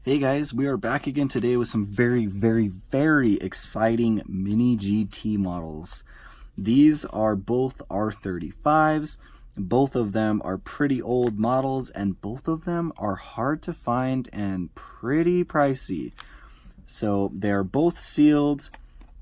Hey guys, we are back again today with some very exciting mini GT models. These are both R35s. Both of them are pretty old models and both of them are hard to find and pretty pricey. So they're both sealed.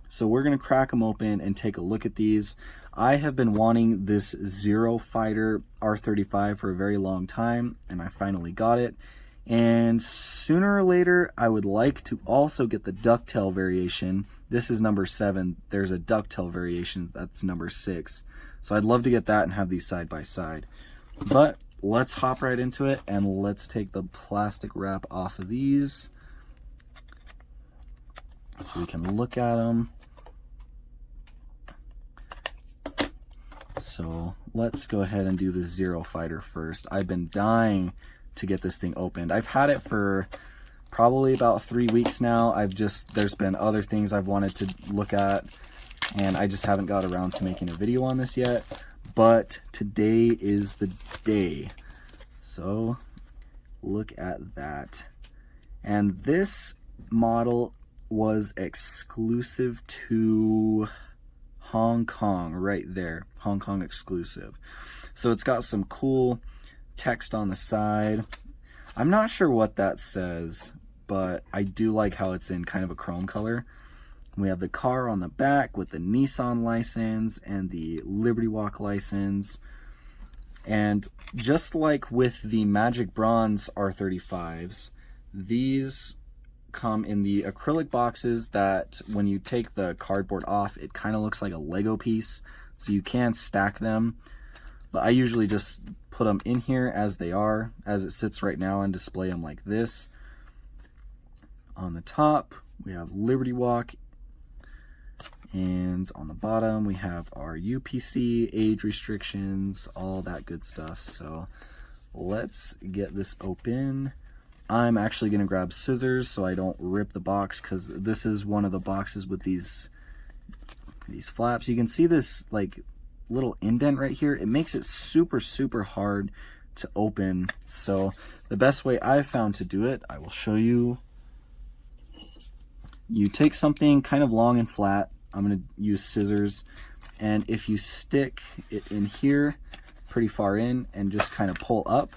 So we're going to crack them open and take a look at these. I have been wanting this Zero Fighter R35 for a very long time and I finally got it. And sooner or later, I would like to also get the ducktail variation. This is number 7. There's a ducktail variation that's number 6. So I'd love to get that and have these side by side. But let's hop right into it and let's take the plastic wrap off of these so we can look at them. So let's go ahead and do the Zero Fighter first. I've been dying to get this thing opened. I've had it for probably about 3 weeks now. There's been other things I've wanted to look at and I just haven't got around to making a video on this yet, but today is the day. So look at that. And this model was exclusive to Hong Kong right there. Hong Kong exclusive. So it's got some cool text on the side. I'm not sure what that says, but I do like how it's in kind of a chrome color. We have the car on the back with the Nissan license and the Liberty Walk license. And just like with the Magic Bronze R35s, these come in the acrylic boxes that when you take the cardboard off, it kind of looks like a Lego piece. So you can stack them. But I usually just put them in here as they are, as it sits right now, and display them like this. On the top, we have Liberty Walk, and on the bottom, we have our UPC, age restrictions, all that good stuff. So let's get this open. I'm actually going to grab scissors so I don't rip the box, because this is one of the boxes with these flaps. You can see this like little indent right here. It makes it super hard to open. So the best way I've found to do it, I will show you. You take something kind of long and flat. I'm going to use scissors, and if you stick it in here pretty far in and just kind of pull up,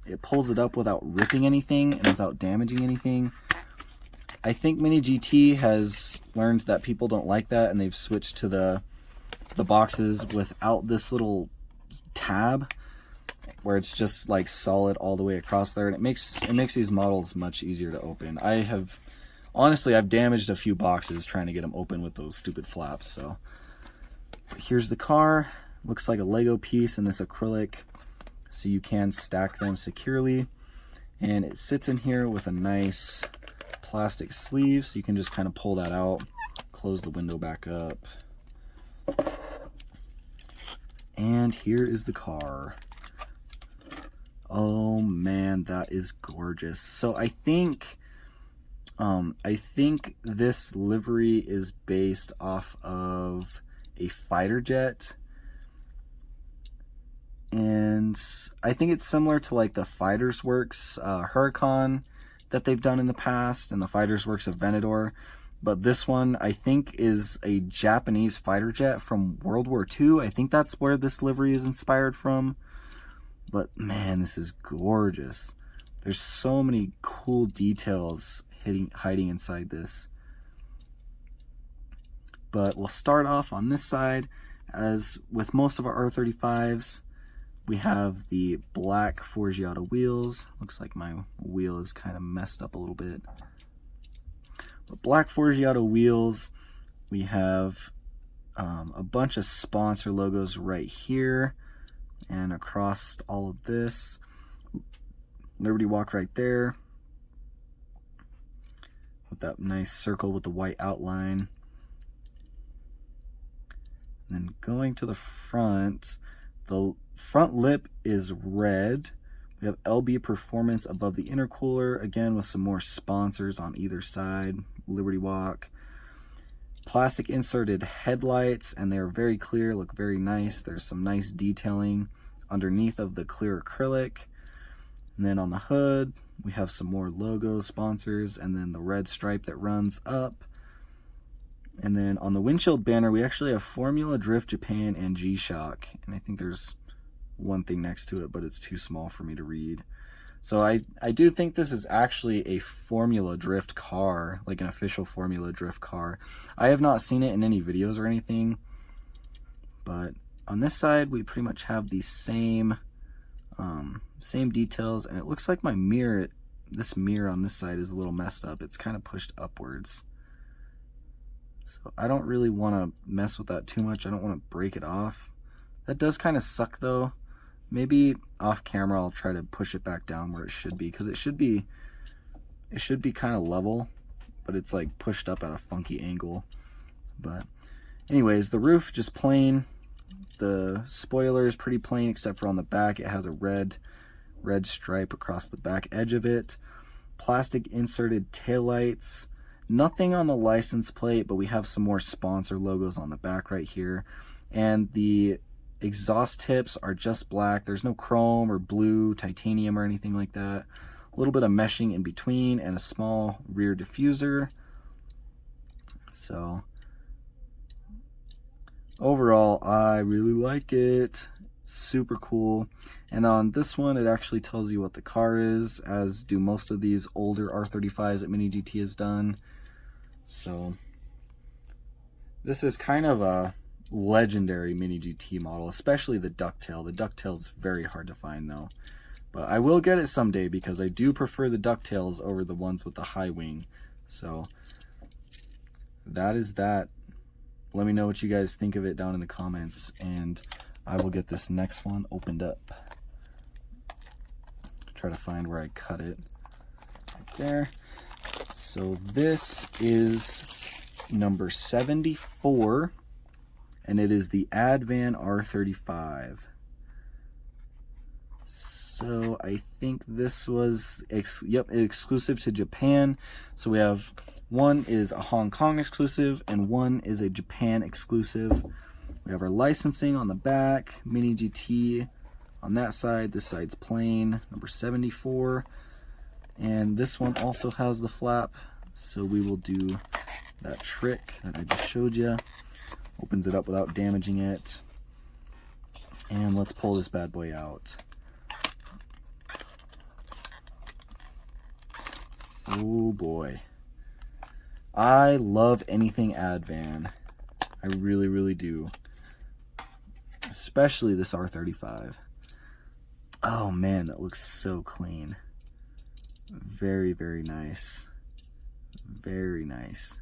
it pulls it up without ripping anything and without damaging anything. I think Mini GT has learned that people don't like that, and they've switched to the boxes without this little tab where it's just like solid all the way across there, and it makes these models much easier to open. Honestly, I've damaged a few boxes trying to get them open with those stupid flaps. So here's the car. Looks like a Lego piece in this acrylic, so you can stack them securely, and it sits in here with a nice plastic sleeve, so you can just kind of pull that out, close the window back up. And here is the car. Oh man, that is gorgeous. So I think this livery is based off of a fighter jet, and I think it's similar to like the Fighters Works Huracan that they've done in the past, and the Fighters Works of Venador. But this one, I think, is a Japanese fighter jet from World War II. I think that's where this livery is inspired from. But man, this is gorgeous. There's so many cool details hiding inside this. But we'll start off on this side. As with most of our R35s, we have the black Forgiato wheels. Looks like my wheel is kind of messed up a little bit. But black Forgiato wheels. We have a bunch of sponsor logos right here and across all of this. Liberty Walk right there with that nice circle with the white outline. And then going to the front, the front lip is red. We have LB Performance above the intercooler, again with some more sponsors on either side. Liberty Walk. Plastic inserted headlights, and they're very clear, look very nice. There's some nice detailing underneath of the clear acrylic. And then on the hood, We have some more logos, sponsors, and then the red stripe that runs up. And then on the windshield banner, we actually have Formula Drift Japan and G-Shock. And I think there's one thing next to it, but it's too small for me to read. So I do think this is actually a Formula Drift car, like an official Formula Drift car. I have not seen it in any videos or anything, but on this side, we pretty much have the same details, and it looks like my mirror, this mirror on this side is a little messed up. It's kind of pushed upwards. So I don't really want to mess with that too much. I don't want to break it off. That does kind of suck though. Maybe off camera I'll try to push it back down where it should be, because it should be kind of level, but it's like pushed up at a funky angle. But anyways, the roof just plain. The spoiler is pretty plain except for on the back. It has a red stripe across the back edge of it. Plastic inserted taillights. Nothing on the license plate, but we have some more sponsor logos on the back right here. And the exhaust tips are just black. There's no chrome or blue, titanium or anything like that. A little bit of meshing in between and a small rear diffuser. So overall, I really like it. Super cool. And on this one, it actually tells you what the car is, as do most of these older R35s that Mini GT has done. So this is kind of a legendary Mini GT model, especially the ducktail. The ducktail's very hard to find though, but I will get it someday because I do prefer the ducktails over the ones with the high wing. So that is that. Let me know what you guys think of it down in the comments, and I will get this next one opened up. Try to find where I cut it. Right there. So this is number 74, and it is the Advan R35. So I think this was exclusive to Japan. So we have one is a Hong Kong exclusive and one is a Japan exclusive. We have our licensing on the back, Mini GT on that side. This side's plain, number 74. And this one also has the flap. So we will do that trick that I just showed you. Opens it up without damaging it. And let's pull this bad boy out. Oh boy. I love anything Advan. I really, really do. Especially this R35. Oh man, that looks so clean. Very, very nice. Very nice.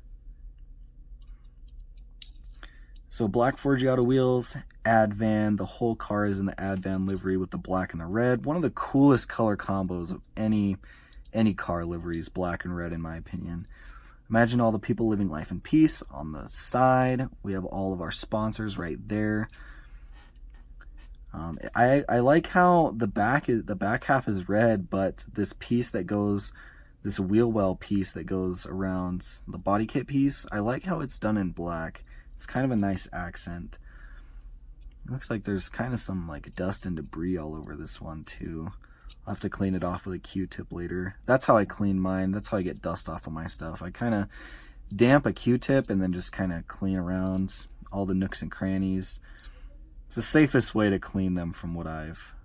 So black Forgiato wheels, Advan. The whole car is in the Advan livery with the black and the red. One of the coolest color combos of any car liveries, black and red in my opinion. Imagine all the people living life in peace. On the side, we have all of our sponsors right there. I like how the back half is red, but this piece that goes, this wheel well piece that goes around the body kit piece, I like how it's done in black. It's kind of a nice accent. It looks like there's kind of some like dust and debris all over this one too. I'll have to clean it off with a Q-tip later. That's how I clean mine. That's how I get dust off of my stuff. I kind of damp a Q-tip and then just kind of clean around all the nooks and crannies. It's the safest way to clean them from what I've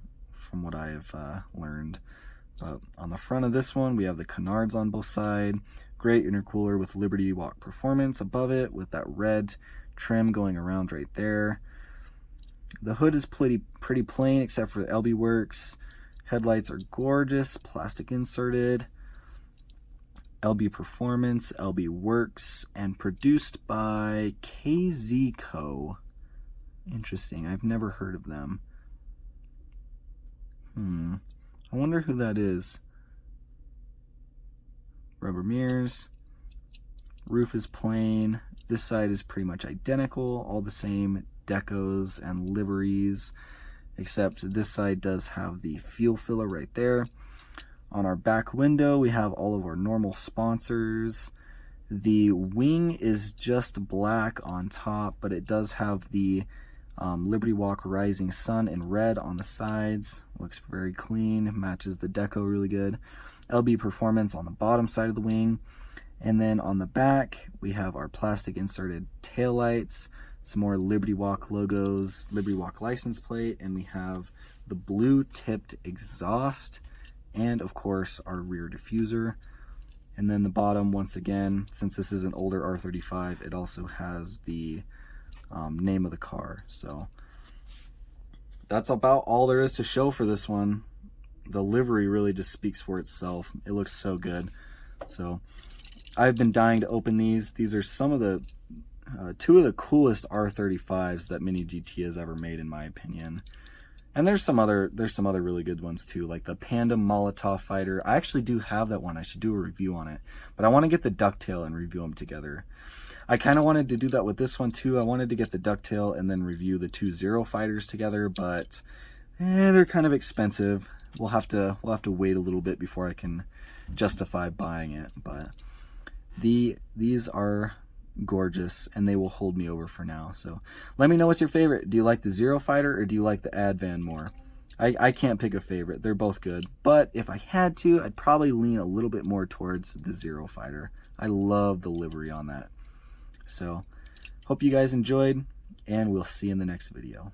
learned. But on the front of this one, we have the canards on both sides. Great intercooler with Liberty Walk Performance above it with that red trim going around right there. The hood is pretty plain except for the LB Works. Headlights are gorgeous, plastic inserted. LB Performance, LB Works, and produced by KZ Co. Interesting, I've never heard of them. I wonder who that is. Rubber mirrors. Roof is plain. This side is pretty much identical, all the same decos and liveries, except this side does have the fuel filler right there. On our back window, we have all of our normal sponsors. The wing is just black on top, but it does have the Liberty Walk Rising Sun in red on the sides. Looks very clean, matches the deco really good. LB Performance on the bottom side of the wing. And then on the back, we have our plastic inserted taillights, some more Liberty Walk logos, Liberty Walk license plate, and we have the blue tipped exhaust, and of course our rear diffuser. And then the bottom, once again, since this is an older R35, it also has the name of the car. So that's about all there is to show for this one. The livery really just speaks for itself. It looks so good. So I've been dying to open these. These are some of the two of the coolest R35s that Mini GT has ever made, in my opinion. And there's some other really good ones too, like the Panda Molotov Fighter. I actually do have that one. I should do a review on it, but I want to get the ducktail and review them together. I kind of wanted to do that with this one too. I wanted to get the ducktail and then review the two Zero Fighters together, but they're kind of expensive. We'll have to wait a little bit before I can justify buying it. But these are gorgeous, and they will hold me over for now. So let me know what's your favorite. Do you like the Zero Fighter or do you like the Advan more? I can't pick a favorite. They're both good, but if I had to, I'd probably lean a little bit more towards the Zero Fighter. I love the livery on that. So hope you guys enjoyed, and we'll see you in the next video.